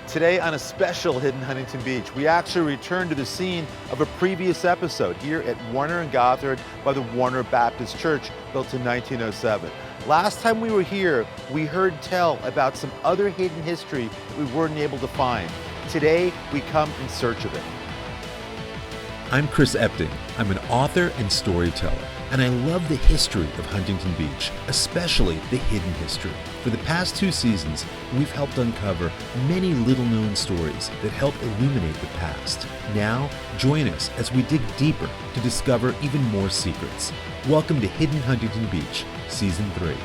Today on a special Hidden Huntington Beach, we actually return to the scene of a previous episode here at Warner and Gothard by the Warner Baptist Church, built in 1907. Last time we were here, we heard tell about some other hidden history that we weren't able to find. Today, we come in search of it. I'm Chris Epting. I'm an author and storyteller, and I love the history of Huntington Beach, especially the hidden history. For the past 2 seasons, we've helped uncover many little-known stories that help illuminate the past. Now, join us as we dig deeper to discover even more secrets. Welcome to Hidden Huntington Beach, Season 3.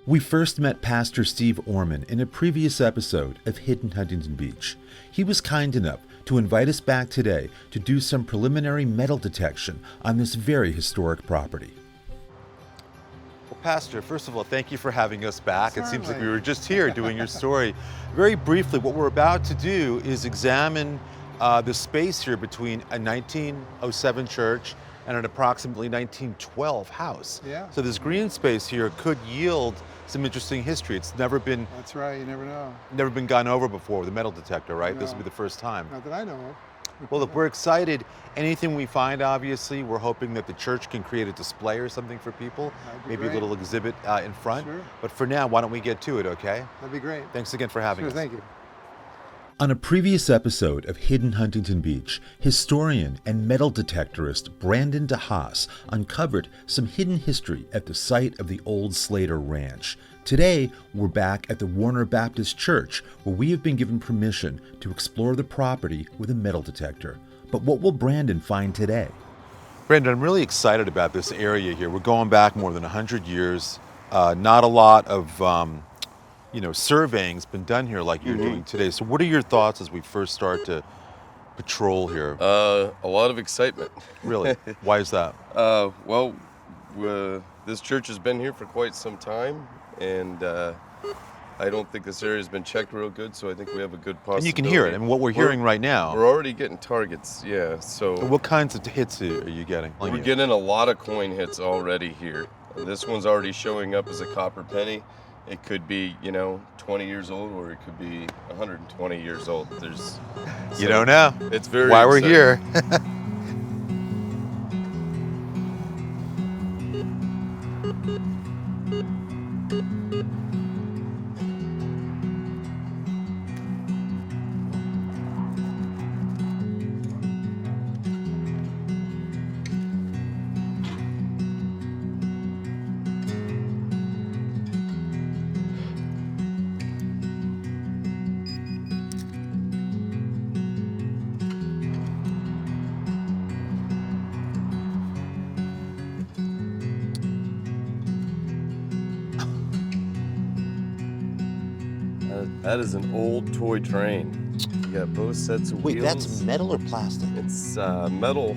We first met Pastor Steve Orman in a previous episode of Hidden Huntington Beach. He was kind enough to invite us back today to do some preliminary metal detection on this very historic property. Well, Pastor, first of all, thank you for having us back. Certainly. It seems like we were just here doing your story. Very briefly, what we're about to do is examine the space here between a 1907 church and an approximately 1912 house. Yeah. So this green space here could yield some interesting history. It's never been That's right, you never know. gone over before with a metal detector, right? This will No. be the first time. Not that I know of. Well, look, we're excited. Anything we find, obviously, we're hoping that the church can create a display or something for people, That'd be maybe a great. little exhibit in front. Sure. But for now, why don't we get to it, okay? That'd be great. Thanks again for having Sure, us. thank you. On a previous episode of Hidden Huntington Beach, historian and metal detectorist Brandon DeHaas uncovered some hidden history at the site of the Old Slater Ranch. Today, we're back at the Warner Baptist Church, where we have been given permission to explore the property with a metal detector. But what will Brandon find today? Brandon, I'm really excited about this area here. We're going back more than 100 years. Not a lot of surveying's been done here like you're doing today. So what are your thoughts as we first start to patrol here? A lot of excitement. Really? Why is that? This church has been here for quite some time, and I don't think this area has been checked real good, so I think we have a good possibility. And you can hear it. And what we're hearing right now. We're already getting targets, yeah. So What kinds of hits are you getting? we're getting a lot of coin hits already here. This one's already showing up as a copper penny. It could be, 20 years old, or it could be 120 years old. You don't know. It's very Why we're exciting. here. That is an old toy train. You got both sets of Wait, wheels. that's metal or plastic? It's metal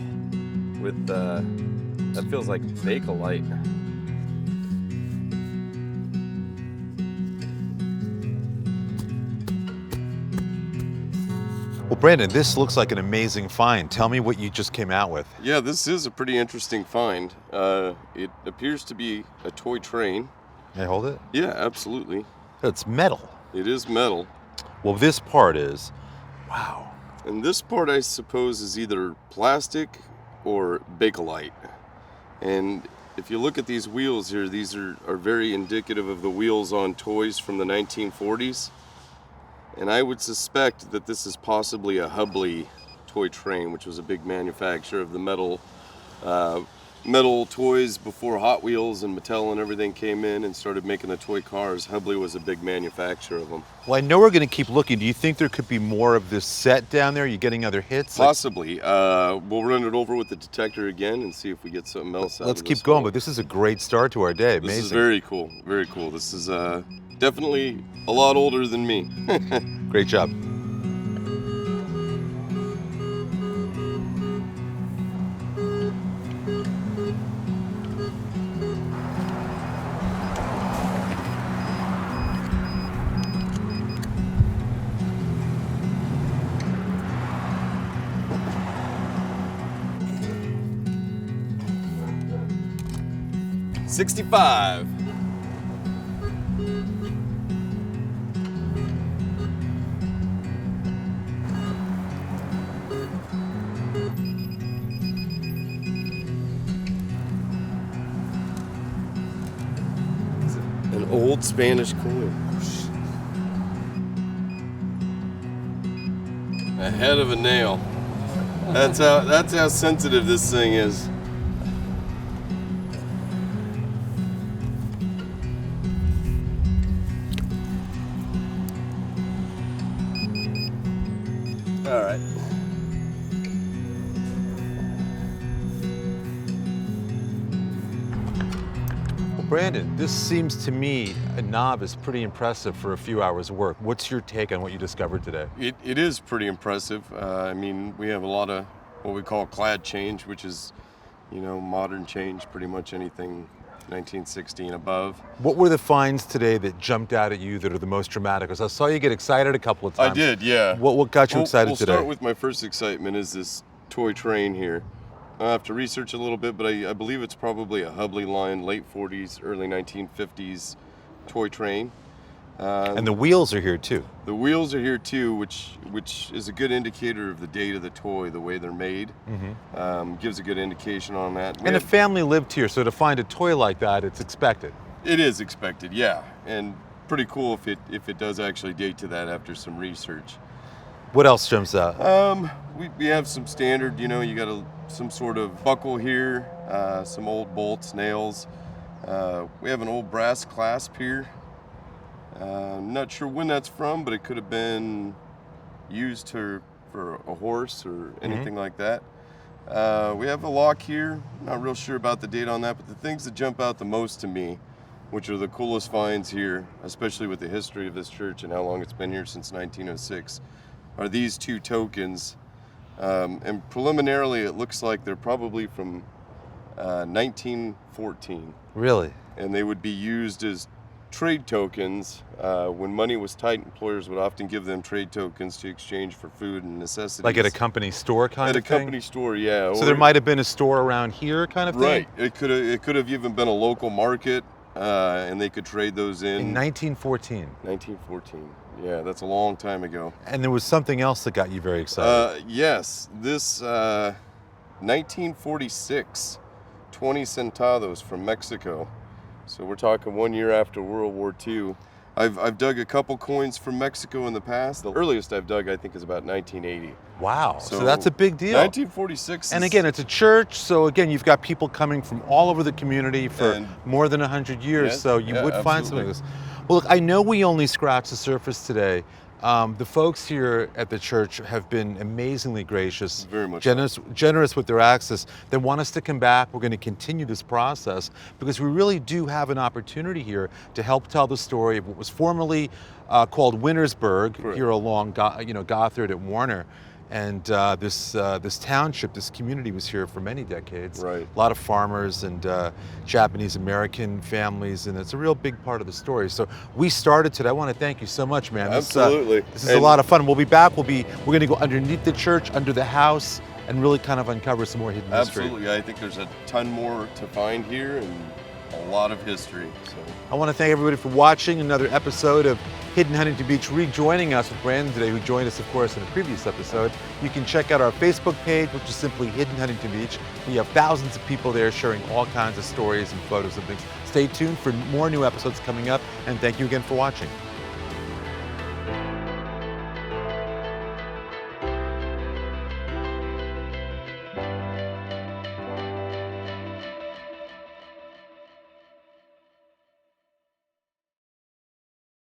with, that feels like Bakelite. Well, Brandon, this looks like an amazing find. Tell me what you just came out with. Yeah, this is a pretty interesting find. It appears to be a toy train. Can I hold it? Yeah, absolutely. It's metal. It is metal. Well, this part is. Wow. And this part, I suppose, is either plastic or Bakelite. And if you look at these wheels here, these are very indicative of the wheels on toys from the 1940s. And I would suspect that this is possibly a Hubley toy train, which was a big manufacturer of the metal toys before Hot Wheels and Mattel and everything came in and started making the toy cars. Hubley was a big manufacturer of them. Well, I know we're going to keep looking. Do you think there could be more of this set down there? Are you getting other hits? Possibly. We'll run it over with the detector again and see if we get something else out Let's of keep this going, hole. but this is a great start to our day. Amazing. This is very cool. Very cool. This is definitely a lot older than me. Great job. 65. old Spanish coin. A head of a nail. That's how sensitive this thing is. All right. Well, Brandon, this seems to me, a novice, pretty impressive for a few hours of work. What's your take on what you discovered today? It is pretty impressive. I mean, we have a lot of what we call clad change, which is, modern change, pretty much anything 1960 and above. What were the finds today that jumped out at you that are the most dramatic? Because I saw you get excited a couple of times. I did, yeah. What got you excited today? We'll start with my first excitement is this toy train here. I have to research a little bit, but I believe it's probably a Hubley line, late 40s, early 1950s toy train. And the wheels are here too. The wheels are here too, which is a good indicator of the date of the toy, the way they're made. Gives a good indication on that. And a family lived here, so to find a toy like that, it's expected. It is expected, yeah, and pretty cool if it does actually date to that after some research. What else jumps out? We have some standard, you got some sort of buckle here, some old bolts, nails. We have an old brass clasp here. I'm not sure when that's from, but it could have been used for a horse or anything like that. We have a lock here. Not real sure about the date on that, but the things that jump out the most to me, which are the coolest finds here, especially with the history of this church and how long it's been here since 1906, are these two tokens. And preliminarily, it looks like they're probably from 1914. Really? And they would be used as trade tokens. When money was tight, employers would often give them trade tokens to exchange for food and necessities. Like at a company store kind of thing? At a company store, yeah. So there might have been a store around here kind of thing? Right. It could have even been a local market, and they could trade those in. In 1914? 1914. Yeah, that's a long time ago. And there was something else that got you very excited. Yes. This 1946, 20 centavos from Mexico. So we're talking 1 year after World War II. I've dug a couple coins from Mexico in the past. The earliest I've dug, I think, is about 1980. Wow, so that's a big deal. 1946. And again, it's a church, so again, you've got people coming from all over the community for more than 100 years, yes, so you would find something like this. Well, look, I know we only scratched the surface today. The folks here at the church have been amazingly gracious, very much generous with their access. They want us to come back. We're going to continue this process because we really do have an opportunity here to help tell the story of what was formerly called Wintersburg, here along Gothard at Warner. And this township, this community was here for many decades. Right. A lot of farmers and Japanese American families, and it's a real big part of the story. So we started today. I want to thank you so much, man. Absolutely. This is a lot of fun. We'll be back. We're going to go underneath the church, under the house, and really kind of uncover some more hidden history. Absolutely. I think there's a ton more to find here and a lot of history. So I want to thank everybody for watching another episode of Hidden Huntington Beach, rejoining us with Brandon today, who joined us, of course, in a previous episode. You can check out our Facebook page, which is simply Hidden Huntington Beach. We have thousands of people there sharing all kinds of stories and photos and things. Stay tuned for more new episodes coming up, and thank you again for watching.